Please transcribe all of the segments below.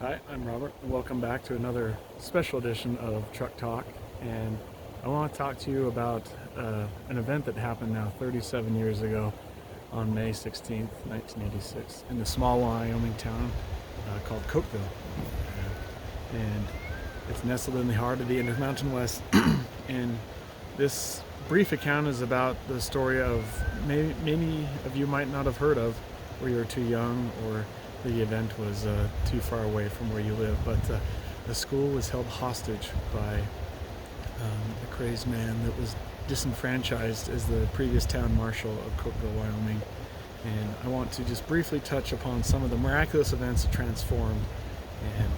Hi, I'm Robert. Welcome back to another special edition of Truck Talk. And I want to talk to you about an event that happened now 37 years ago on May 16th, 1986, in the small Wyoming town called Cokeville. And it's nestled in the heart of the Intermountain West. And this brief account is about the story of many of you might not have heard of, or you're too young, or the event was too far away from where you live. But the school was held hostage by a crazed man that was disenfranchised as the previous town marshal of Cokeville, Wyoming. And I want to just briefly touch upon some of the miraculous events that transformed and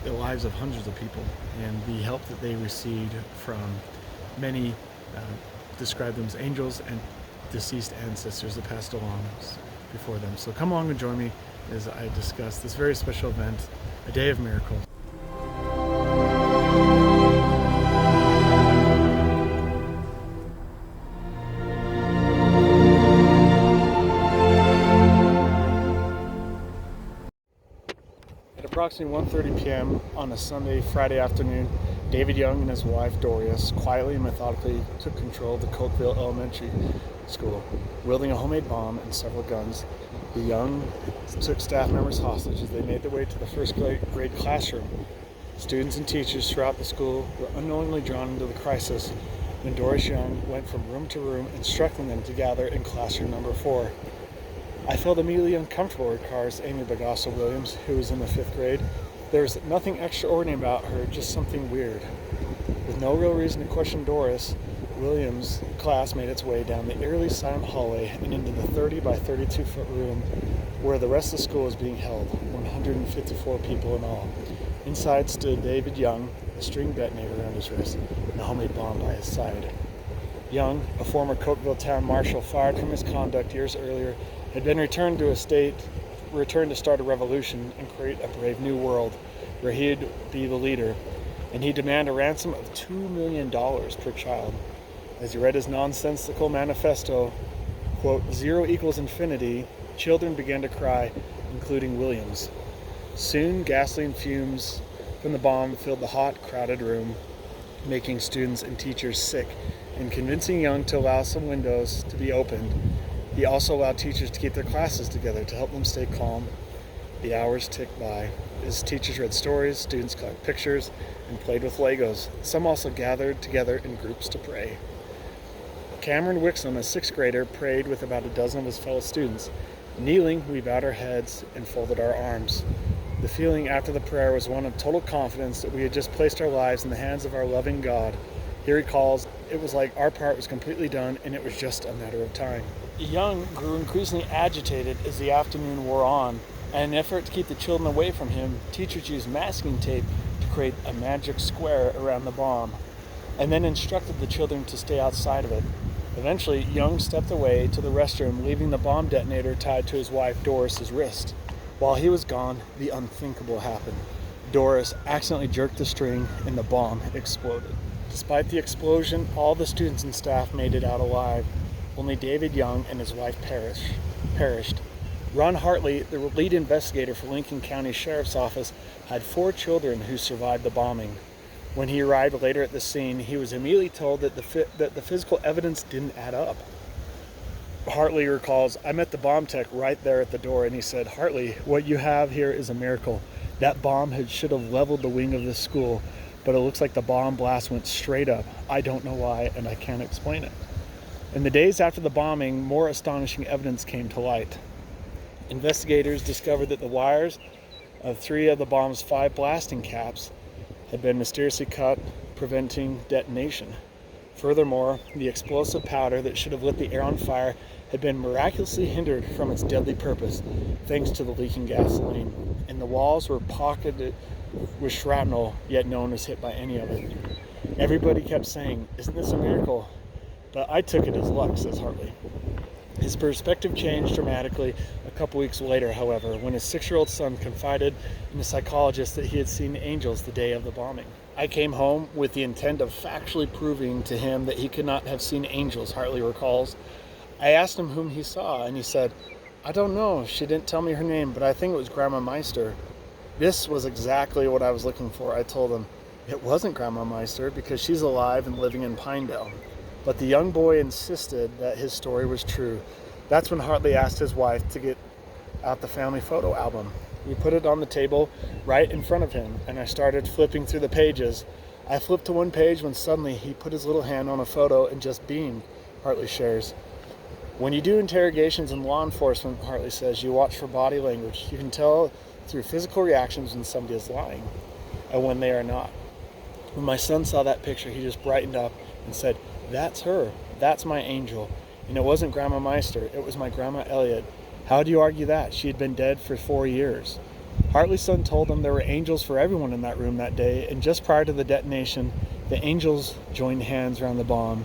the lives of hundreds of people, and the help that they received from many describe them as angels and deceased ancestors that passed along before them. So come along and join me as I discuss this very special event, a day of miracles. At approximately 1:30 p.m. on a Friday afternoon, David Young and his wife Doris quietly and methodically took control of the Cokeville Elementary School, wielding a homemade bomb and several guns. The Young took staff members hostage as they made their way to the first grade classroom. Students and teachers throughout the school were unknowingly drawn into the crisis when Doris Young went from room to room instructing them to gather in classroom number 4. I felt immediately uncomfortable, recalls Amy Bagasso Williams, who was in the 5th grade. There was nothing extraordinary about her, just something weird. With no real reason to question Doris, Williams' class made its way down the eerily silent hallway and into the 30 by 32 foot room where the rest of the school was being held, 154 people in all. Inside stood David Young, a string detonator around his wrist, and a homemade bomb by his side. Young, a former Cokeville town marshal fired from his conduct years earlier, had been returned to start a revolution and create a brave new world where he'd be the leader, and he'd demand a ransom of $2 million per child. As he read his nonsensical manifesto, quote, "Zero equals infinity," children began to cry, including Williams. Soon, gasoline fumes from the bomb filled the hot, crowded room, making students and teachers sick and convincing Young to allow some windows to be opened. He also allowed teachers to keep their classes together to help them stay calm. The hours ticked by. As teachers read stories, students collected pictures and played with Legos. Some also gathered together in groups to pray. Cameron Wixom, a 6th grader, prayed with about a dozen of his fellow students. Kneeling, we bowed our heads and folded our arms. The feeling after the prayer was one of total confidence that we had just placed our lives in the hands of our loving God. He recalls, it was like our part was completely done and it was just a matter of time. Young grew increasingly agitated as the afternoon wore on. In an effort to keep the children away from him, teachers used masking tape to create a magic square around the bomb, and then instructed the children to stay outside of it. Eventually, Young stepped away to the restroom, leaving the bomb detonator tied to his wife Doris's wrist. While he was gone, the unthinkable happened. Doris accidentally jerked the string and the bomb exploded. Despite the explosion, all the students and staff made it out alive. Only David Young and his wife perished. Ron Hartley, the lead investigator for Lincoln County Sheriff's Office, had 4 children who survived the bombing. When he arrived later at the scene, he was immediately told that the physical evidence didn't add up. Hartley recalls, "I met the bomb tech right there at the door, and he said, 'Hartley, what you have here is a miracle. That bomb should have leveled the wing of this school, but it looks like the bomb blast went straight up. I don't know why, and I can't explain it.'" In the days after the bombing, more astonishing evidence came to light. Investigators discovered that the wires of 3 of the bomb's 5 blasting caps had been mysteriously cut, preventing detonation. Furthermore, the explosive powder that should have lit the air on fire had been miraculously hindered from its deadly purpose, thanks to the leaking gasoline. And the walls were pocketed with shrapnel, yet no one was hit by any of it. Everybody kept saying, "Isn't this a miracle?" But I took it as luck, says Hartley. His perspective changed dramatically a couple weeks later, however, when his 6-year-old son confided in a psychologist that he had seen angels the day of the bombing. "I came home with the intent of factually proving to him that he could not have seen angels," Hartley recalls. "I asked him whom he saw, and he said, 'I don't know. She didn't tell me her name, but I think it was Grandma Meister.' This was exactly what I was looking for. I told him it wasn't Grandma Meister because she's alive and living in Pinedale. But the young boy insisted that his story was true. That's when Hartley asked his wife to get out the family photo album. We put it on the table right in front of him, and I started flipping through the pages. I flipped to one page when suddenly he put his little hand on a photo and just beamed, Hartley shares. When you do interrogations in law enforcement, Hartley says, you watch for body language. You can tell through physical reactions when somebody is lying and when they are not. When my son saw that picture, he just brightened up and said, that's her. That's my angel. And it wasn't Grandma Meister. It was my Grandma Elliot. How do you argue that? She had been dead for 4 years. Hartley's son told him there were angels for everyone in that room that day, and just prior to the detonation, the angels joined hands around the bomb,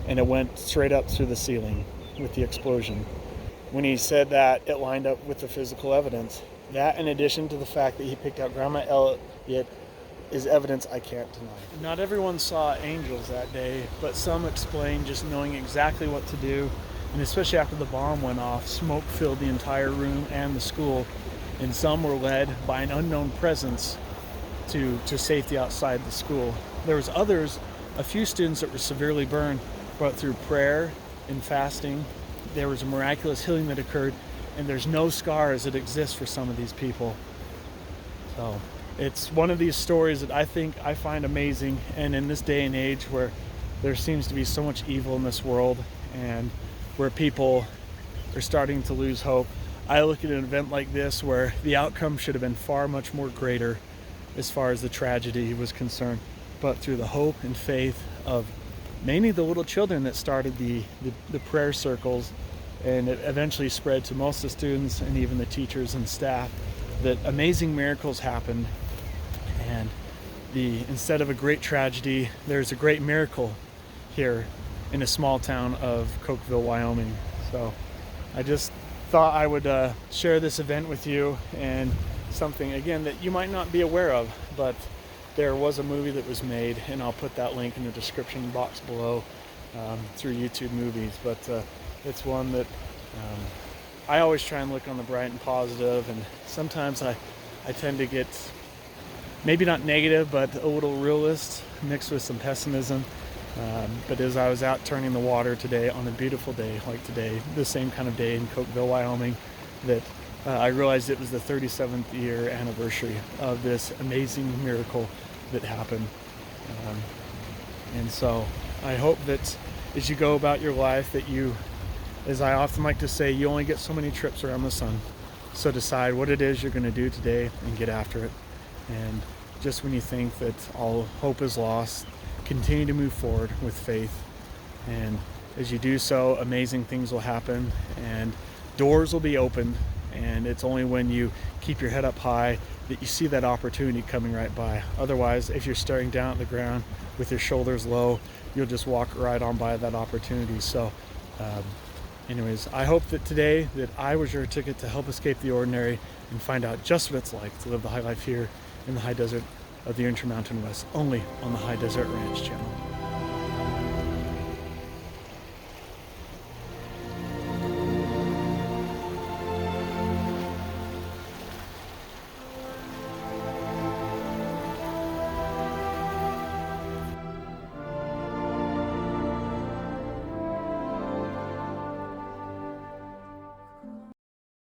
and it went straight up through the ceiling with the explosion. When he said that, it lined up with the physical evidence. That, in addition to the fact that he picked out Grandma Elliot, is evidence I can't deny. Not everyone saw angels that day, but some explained just knowing exactly what to do. And especially after the bomb went off, smoke filled the entire room and the school, and some were led by an unknown presence to safety outside the school. There was others, a few students that were severely burned, but through prayer and fasting, there was a miraculous healing that occurred, and there's no scars that exist for some of these people. So it's one of these stories that I find amazing, and in this day and age where there seems to be so much evil in this world and where people are starting to lose hope, I look at an event like this where the outcome should have been far much more greater as far as the tragedy was concerned, but through the hope and faith of mainly the little children that started the prayer circles, and it eventually spread to most of the students and even the teachers and staff, that amazing miracles happened. And instead of a great tragedy, there's a great miracle here in a small town of Cokeville, Wyoming. So I just thought I would share this event with you, and something again that you might not be aware of, but there was a movie that was made, and I'll put that link in the description box below through YouTube Movies. But it's one that I always try and look on the bright and positive, and sometimes I tend to get maybe not negative, but a little realist mixed with some pessimism. But as I was out turning the water today on a beautiful day like today, the same kind of day in Cokeville, Wyoming, that I realized it was the 37th year anniversary of this amazing miracle that happened. And so I hope that as you go about your life that you, as I often like to say, you only get so many trips around the sun. So decide what it is you're going to do today and get after it. And just when you think that all hope is lost, continue to move forward with faith. And as you do so, amazing things will happen and doors will be opened. And it's only when you keep your head up high that you see that opportunity coming right by. Otherwise, if you're staring down at the ground with your shoulders low, you'll just walk right on by that opportunity. So anyways, I hope that today that I was your ticket to help escape the ordinary and find out just what it's like to live the high life here in the high desert of the Intermountain West, only on the High Deseret Ranch channel.